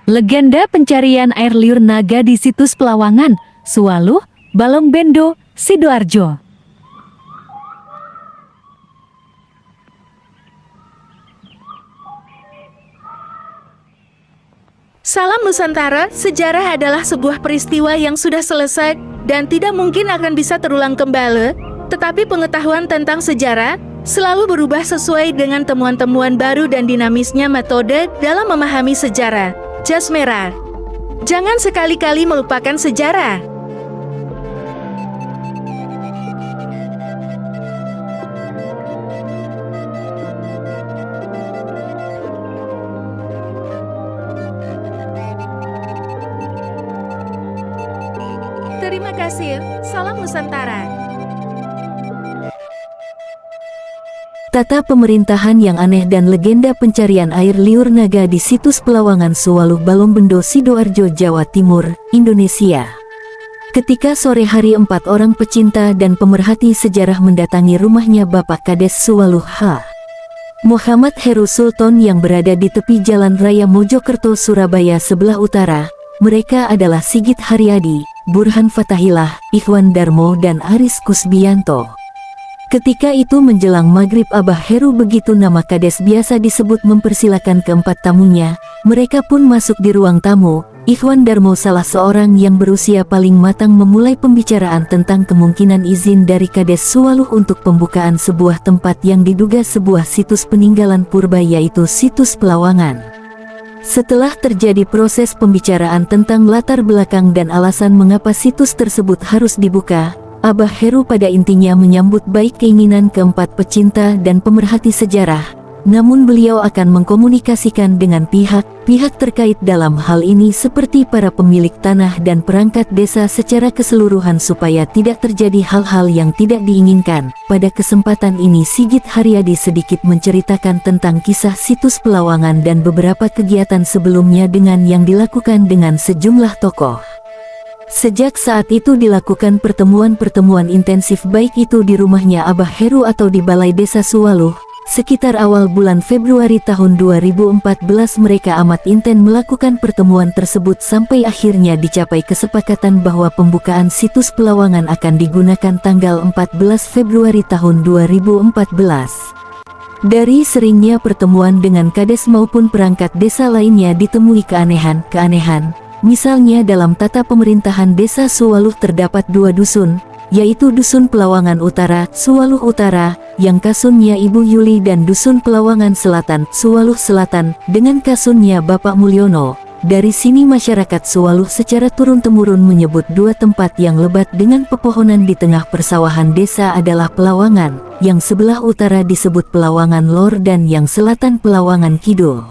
Legenda pencarian air liur naga di situs Pelawangan, Suwaluh, Balongbendo, Sidoarjo. Salam Nusantara, sejarah adalah sebuah peristiwa yang sudah selesai dan tidak mungkin akan bisa terulang kembali, tetapi pengetahuan tentang sejarah selalu berubah sesuai dengan temuan-temuan baru dan dinamisnya metode dalam memahami sejarah. Jas merah. Jangan sekali-kali melupakan sejarah. Terima kasih. Salam Nusantara. Tata pemerintahan yang aneh dan legenda pencarian air liur naga di situs Pelawangan Suwaluh Balongbendo Sidoarjo Jawa Timur, Indonesia. Ketika sore hari 4 orang pecinta dan pemerhati sejarah mendatangi rumahnya Bapak Kades Suwaluh H. Muhammad Heru Sultan yang berada di tepi Jalan Raya Mojokerto Surabaya sebelah utara, mereka adalah Sigit Haryadi, Burhan Fatahillah, Ikhwan Darmo dan Aris Kusbianto. Ketika itu menjelang maghrib Abah Heru begitu nama Kades biasa disebut mempersilakan keempat tamunya, mereka pun masuk di ruang tamu. Ikhwan Darmo salah seorang yang berusia paling matang memulai pembicaraan tentang kemungkinan izin dari Kades Suwaluh untuk pembukaan sebuah tempat yang diduga sebuah situs peninggalan purba yaitu situs Pelawangan. Setelah terjadi proses pembicaraan tentang latar belakang dan alasan mengapa situs tersebut harus dibuka, Abah Heru pada intinya menyambut baik keinginan keempat pecinta dan pemerhati sejarah, namun beliau akan mengkomunikasikan dengan pihak terkait dalam hal ini seperti para pemilik tanah dan perangkat desa secara keseluruhan supaya tidak terjadi hal-hal yang tidak diinginkan. Pada kesempatan ini Sigit Haryadi sedikit menceritakan tentang kisah situs Pelawangan dan beberapa kegiatan sebelumnya dengan yang dilakukan dengan sejumlah tokoh. Sejak saat itu dilakukan pertemuan-pertemuan intensif baik itu di rumahnya Abah Heru atau di Balai Desa Suwaluh. Sekitar awal bulan Februari tahun 2014 mereka amat intens melakukan pertemuan tersebut sampai akhirnya dicapai kesepakatan bahwa pembukaan situs Pelawangan akan digunakan tanggal 14 Februari tahun 2014. Dari seringnya pertemuan dengan Kades maupun perangkat desa lainnya ditemui keanehan. Misalnya dalam tata pemerintahan desa Suwaluh terdapat 2 dusun, yaitu Dusun Pelawangan Utara, Suwaluh Utara, yang kasunnya Ibu Yuli dan Dusun Pelawangan Selatan, Suwaluh Selatan, dengan kasunnya Bapak Mulyono. Dari sini masyarakat Suwaluh secara turun-temurun menyebut 2 tempat yang lebat dengan pepohonan di tengah persawahan desa adalah Pelawangan, yang sebelah utara disebut Pelawangan Lor dan yang selatan Pelawangan Kidul.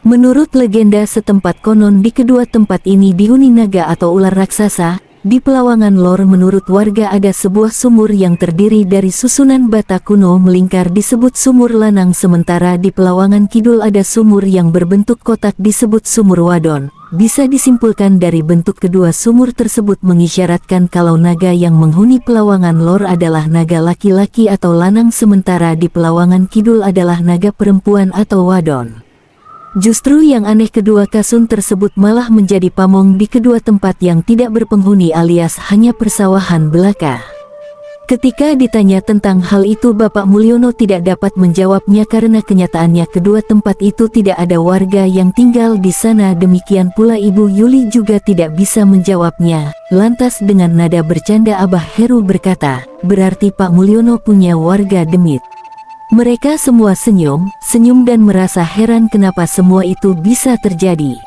Menurut legenda setempat konon di kedua tempat ini dihuni naga atau ular raksasa. Di Pelawangan Lor menurut warga ada sebuah sumur yang terdiri dari susunan bata kuno melingkar disebut sumur lanang, sementara di Pelawangan Kidul ada sumur yang berbentuk kotak disebut sumur wadon. Bisa disimpulkan dari bentuk kedua sumur tersebut mengisyaratkan kalau naga yang menghuni Pelawangan Lor adalah naga laki-laki atau lanang, sementara di Pelawangan Kidul adalah naga perempuan atau wadon. Justru yang aneh kedua kasun tersebut malah menjadi pamong di kedua tempat yang tidak berpenghuni alias hanya persawahan belaka. Ketika ditanya tentang hal itu Bapak Mulyono tidak dapat menjawabnya karena kenyataannya kedua tempat itu tidak ada warga yang tinggal di sana, demikian pula Ibu Yuli juga tidak bisa menjawabnya. Lantas dengan nada bercanda Abah Heru berkata, "Berarti Pak Mulyono punya warga demit." Mereka semua senyum dan merasa heran kenapa semua itu bisa terjadi.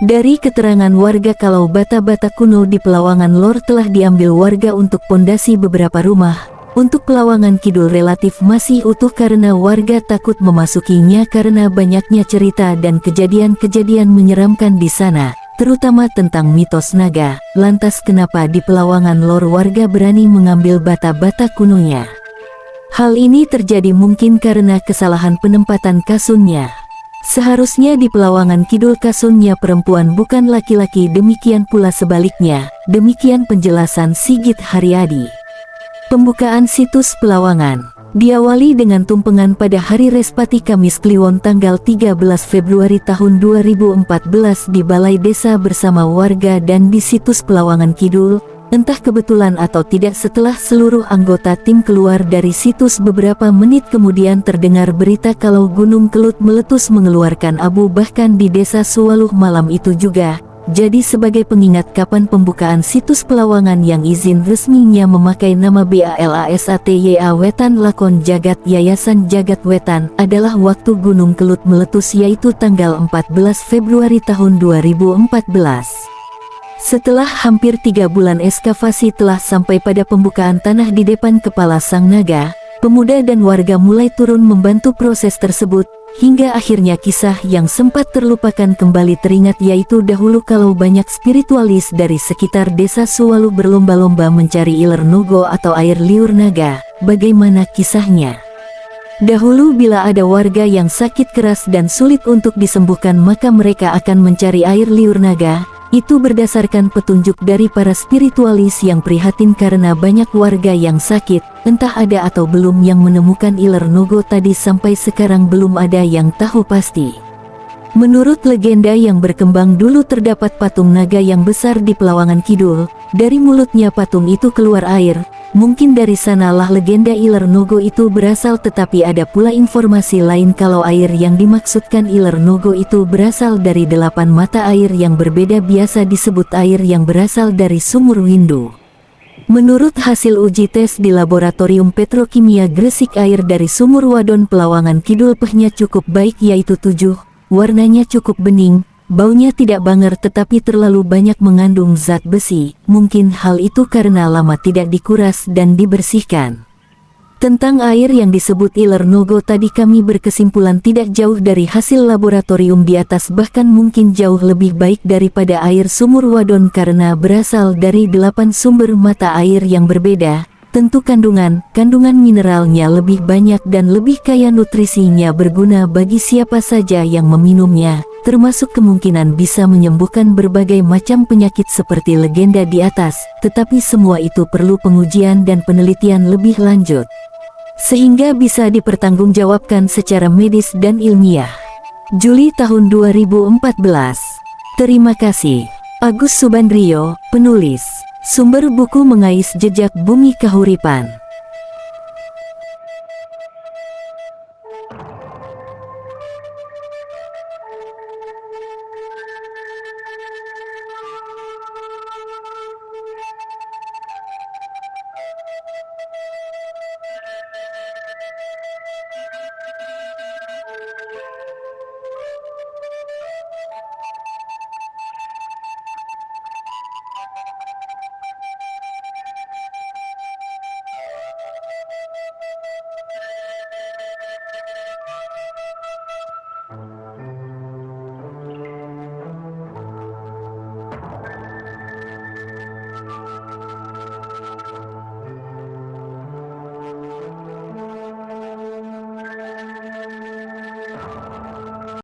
Dari keterangan warga kalau bata-bata kuno di Pelawangan Lor telah diambil warga untuk pondasi beberapa rumah, untuk Pelawangan Kidul relatif masih utuh karena warga takut memasukinya karena banyaknya cerita dan kejadian-kejadian menyeramkan di sana, terutama tentang mitos naga. Lantas kenapa di Pelawangan Lor warga berani mengambil bata-bata kunonya? Hal ini terjadi mungkin karena kesalahan penempatan kasunnya. Seharusnya di Pelawangan Kidul kasunnya perempuan bukan laki-laki, demikian pula sebaliknya. Demikian penjelasan Sigit Haryadi. Pembukaan situs Pelawangan. Diawali dengan tumpengan pada hari Respati Kamis Kliwon tanggal 13 Februari tahun 2014 di Balai Desa bersama warga dan di situs Pelawangan Kidul. Entah kebetulan atau tidak, setelah seluruh anggota tim keluar dari situs beberapa menit kemudian terdengar berita kalau Gunung Kelut meletus mengeluarkan abu bahkan di Desa Suwaluh malam itu juga. Jadi sebagai pengingat kapan pembukaan situs Pelawangan yang izin resminya memakai nama BALASATYA Wetan Lakon Jagat Yayasan Jagat Wetan adalah waktu Gunung Kelut meletus, yaitu tanggal 14 Februari tahun 2014. Setelah hampir 3 bulan ekskavasi telah sampai pada pembukaan tanah di depan kepala Sang Naga, pemuda dan warga mulai turun membantu proses tersebut. Hingga akhirnya kisah yang sempat terlupakan kembali teringat, yaitu dahulu kalau banyak spiritualis dari sekitar Desa Suwaluh berlomba-lomba mencari iler nogo atau air liur naga. Bagaimana kisahnya? Dahulu bila ada warga yang sakit keras dan sulit untuk disembuhkan, maka mereka akan mencari air liur naga. Itu berdasarkan petunjuk dari para spiritualis yang prihatin karena banyak warga yang sakit. Entah ada atau belum yang menemukan iler nogo tadi, sampai sekarang belum ada yang tahu pasti. Menurut legenda yang berkembang dulu, terdapat patung naga yang besar di Pelawangan Kidul. Dari mulutnya patung itu keluar air. Mungkin dari sanalah legenda iler nogo itu berasal, tetapi ada pula informasi lain kalau air yang dimaksudkan iler nogo itu berasal dari 8 mata air yang berbeda, biasa disebut air yang berasal dari sumur Windu. Menurut hasil uji tes di Laboratorium Petrokimia Gresik, air dari sumur Wadon Pelawangan Kidul pH-nya cukup baik, yaitu 7, warnanya cukup bening. Baunya tidak banger tetapi terlalu banyak mengandung zat besi. Mungkin hal itu karena lama tidak dikuras dan dibersihkan. Tentang air yang disebut iler nogo tadi kami berkesimpulan tidak jauh dari hasil laboratorium di atas, bahkan mungkin jauh lebih baik daripada air sumur Wadon karena berasal dari 8 sumber mata air yang berbeda. Tentu kandungan mineralnya lebih banyak dan lebih kaya nutrisinya, berguna bagi siapa saja yang meminumnya, termasuk kemungkinan bisa menyembuhkan berbagai macam penyakit seperti legenda di atas. Tetapi semua itu perlu pengujian dan penelitian lebih lanjut, sehingga bisa dipertanggungjawabkan secara medis dan ilmiah. Juli tahun 2014. Terima kasih. Agus Subandrio, penulis. Sumber buku Mengais Jejak Bumi Kahuripan.